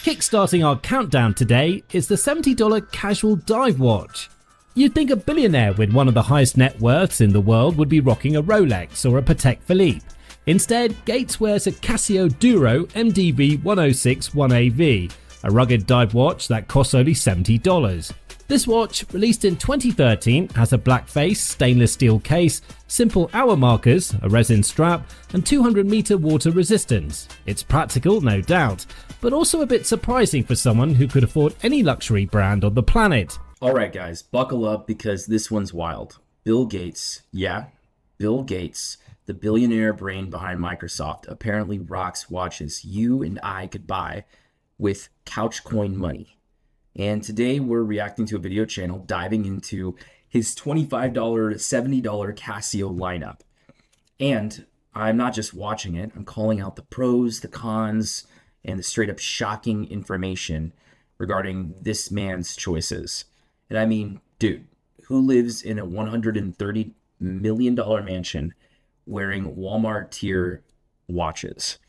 Kickstarting our countdown today is the $70 casual dive watch. You'd think a billionaire with one of the highest net worths in the world would be rocking a Rolex or a Patek Philippe. Instead, Gates wears a Casio Duro MDV 1061AV, a rugged dive watch that costs only $70. This watch, released in 2013, has a black face, stainless steel case, simple hour markers, a resin strap, and 200-meter water resistance. It's practical, no doubt, but also a bit surprising for someone who could afford any luxury brand on the planet. Alright guys, buckle up because this one's wild. Bill Gates, Bill Gates, the billionaire brain behind Microsoft, apparently rocks watches you and I could buy with Couchcoin money. And today we're reacting to a video channel diving into his $25 to $70 Casio lineup. And I'm not just watching it, I'm calling out the pros, the cons, and the straight up shocking information regarding this man's choices. And I mean, dude, who lives in a $130 million mansion wearing Walmart tier watches?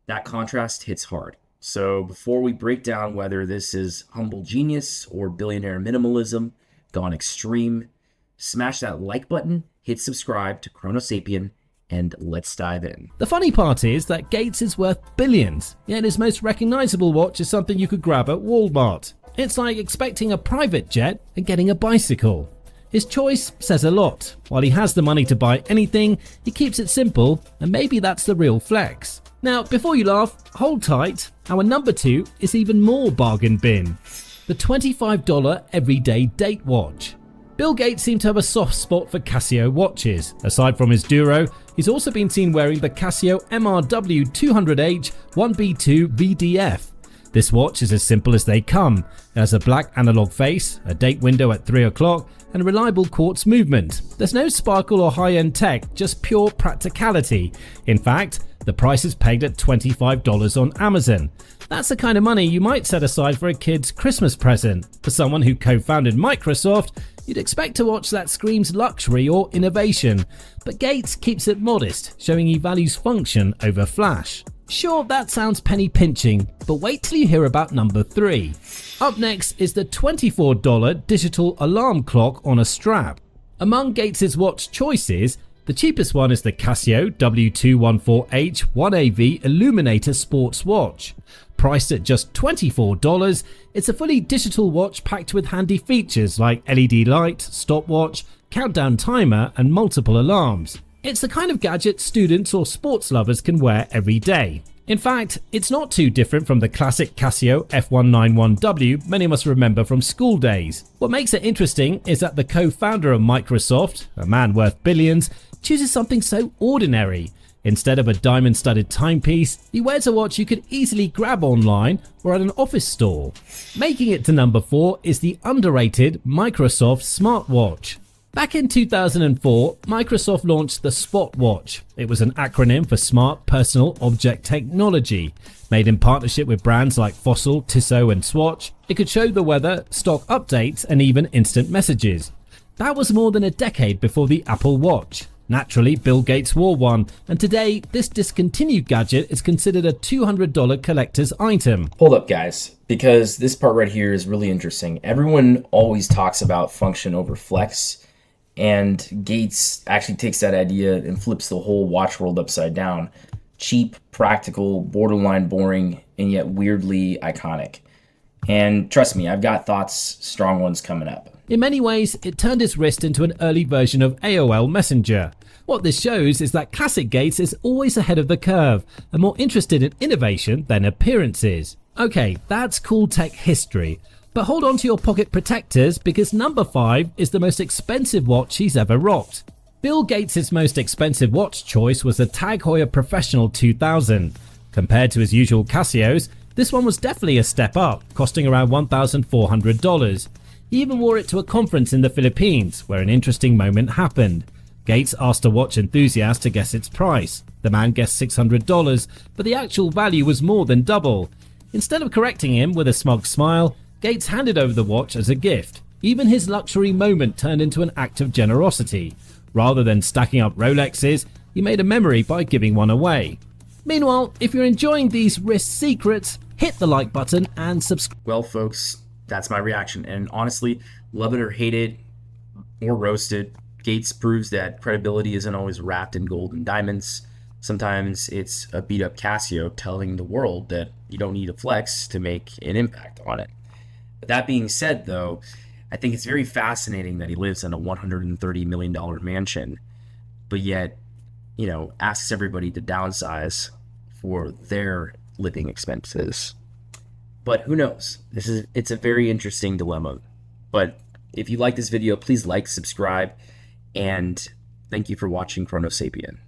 That contrast hits hard. So before we break down whether this is humble genius or billionaire minimalism gone extreme, smash that like button, hit subscribe to Chronosapien, and let's dive in. The funny part is that Gates is worth billions, yet his most recognizable watch is something you could grab at Walmart. It's like expecting a private jet and getting a bicycle. His choice says a lot. While he has the money to buy anything, he keeps it simple, and maybe that's the real flex. Now, before you laugh, hold tight. Our number 2 is even more bargain bin. The $25 everyday date watch. Bill Gates seemed to have a soft spot for Casio watches. Aside from his Duro, he's also been seen wearing the Casio MRW 200H 1B2 VDF. This watch is as simple as they come. It has a black analog face, a date window at 3 o'clock, and reliable quartz movement. There's no sparkle or high-end tech, just pure practicality. In fact, the price is pegged at $25 on Amazon. That's the kind of money you might set aside for a kid's Christmas present. For someone who co-founded Microsoft, you'd expect a watch that screams luxury or innovation. But Gates keeps it modest, showing he values function over flash. Sure, that sounds penny pinching, but wait till you hear about number 3. Up next is the $24 digital alarm clock on a strap. Among Gates' watch choices, the cheapest one is the Casio W214H 1AV Illuminator sports watch. Priced at just $24, it's a fully digital watch packed with handy features like LED light, stopwatch, countdown timer, and multiple alarms. It's the kind of gadget students or sports lovers can wear every day. In fact, it's not too different from the classic Casio F191W many of us remember from school days. What makes it interesting is that the co-founder of Microsoft, a man worth billions, chooses something so ordinary. Instead of a diamond-studded timepiece, he wears a watch you could easily grab online or at an office store. Making it to number 4 is the underrated Microsoft smartwatch. Back in 2004, Microsoft launched the Spot Watch. It was an acronym for Smart Personal Object Technology. Made in partnership with brands like Fossil, Tissot, and Swatch, it could show the weather, stock updates, and even instant messages. That was more than a decade before the Apple Watch. Naturally, Bill Gates wore one, and today, this discontinued gadget is considered a $200 collector's item. Hold up guys, because this part right here is really interesting. Everyone always talks about function over flex, and Gates actually takes that idea and flips the whole watch world upside down. Cheap, practical, borderline boring, and yet weirdly iconic. And trust me, I've got thoughts, strong ones coming up. In many ways, it turned his wrist into an early version of AOL Messenger. What this shows is that classic Gates is always ahead of the curve and more interested in innovation than appearances. Okay, that's cool tech history. But hold on to your pocket protectors because number 5 is the most expensive watch he's ever rocked. Bill Gates' most expensive watch choice was the Tag Heuer Professional 2000. Compared to his usual Casios, this one was definitely a step up, costing around $1,400. He even wore it to a conference in the Philippines, where an interesting moment happened. Gates asked a watch enthusiast to guess its price. The man guessed $600, but the actual value was more than double. Instead of correcting him with a smug smile, Gates handed over the watch as a gift. Even his luxury moment turned into an act of generosity. Rather than stacking up Rolexes, he made a memory by giving one away. Meanwhile, if you're enjoying these wrist secrets, hit the like button and subscribe. Well, folks, that's my reaction. And honestly, love it or hate it, or roasted, Gates proves that credibility isn't always wrapped in gold and diamonds. Sometimes it's a beat up Casio telling the world that you don't need a flex to make an impact on it. But that being said, though, I think it's very fascinating that he lives in a $130 million mansion, but yet, asks everybody to downsize for their living expenses. But who knows? It's a very interesting dilemma. But if you like this video, please like, subscribe, and thank you for watching Chronosapien.